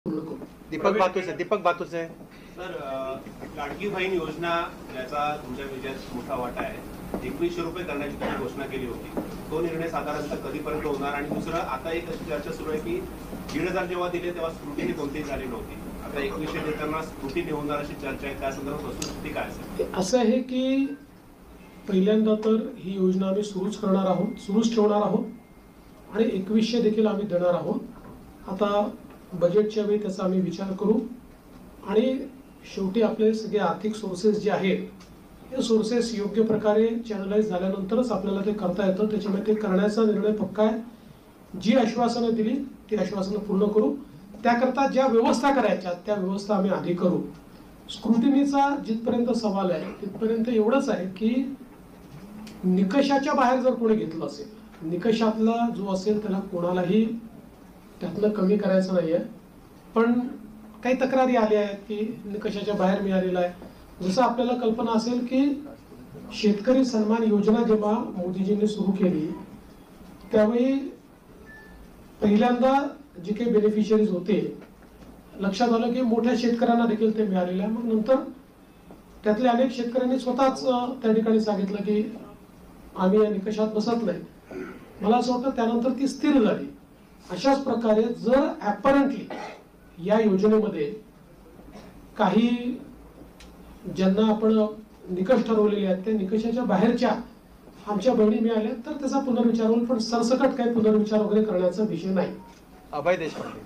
Deepak Batuse sir, Ladki Bahin योजना याचा तुमच्या विजयात मोठा वाटा आहे. 2100 रुपये करण्याची तुम्ही घोषणा केली होती. तो निर्णय साधारणतः कधीपर्यंत होणार? आणि दुसरं, आता एक अशी चर्चा सुरू आहे की 1500 जेव्हा दिले तेव्हा स्क्रुटिनी कोणतीही झाली नव्हती. आता 2100 देताना स्क्रुटिनी होणार अशी चर्चा आहे. त्या संदर्भात वस्तुस्थिती काय असेल? असं आहे की पहिल्यांदा तर ही योजना आम्ही सुरूच ठेवणार आहोत आणि 2100 देखील आम्ही देणार आहोत. आता बजेटच्या वेळी त्याचा आम्ही विचार करू आणि शेवटी आपले सगळे आर्थिक सोर्सेस जे आहेत हे सोर्सेस योग्य प्रकारे चॅनलाइज झाल्यानंतरच आपल्याला ते करता येतं. त्याच्यामुळे ते करण्याचा निर्णय पक्का आहे. जी आश्वासनं दिली ती आश्वासनं पूर्ण करू. त्याकरता ज्या व्यवस्था करायच्या त्या व्यवस्था आम्ही आधी करू. स्क्रुटिनीचा जिथपर्यंत सवाल आहे तिथपर्यंत एवढंच आहे की निकषाच्या बाहेर जर कोणी घेतलं असेल, निकषातला जो असेल त्याला कोणालाही त्यातलं कमी करायचं नाही आहे. पण काही तक्रारी आल्या आहेत की निकषाच्या बाहेर मिळालेला आहे. जसं आपल्याला कल्पना असेल की शेतकरी सन्मान योजना जेव्हा मोदीजींनी सुरू केली त्यावेळी पहिल्यांदा जे काही बेनिफिशियरीज होते लक्षात आलं की मोठ्या शेतकऱ्यांना देखील ते मिळालेलं आहे. मग नंतर त्यातल्या अनेक शेतकऱ्यांनी स्वतःच त्या ठिकाणी सांगितलं की आम्ही या निकषात बसत नाही. मला असं वाटतं त्यानंतर ती स्थिर झाली. अशाच प्रकारे जर ॲपरंटली या योजनेमध्ये काही ज्यांना आपण निकष ठरवलेले आहेत त्या निकषाच्या बाहेरच्या आमच्या बहिणी मिळाल्या तर त्याचा पुनर्विचार होईल. पण सरसकट काही पुनर्विचार वगैरे करण्याचा विषय नाही. अभय देशपांडे.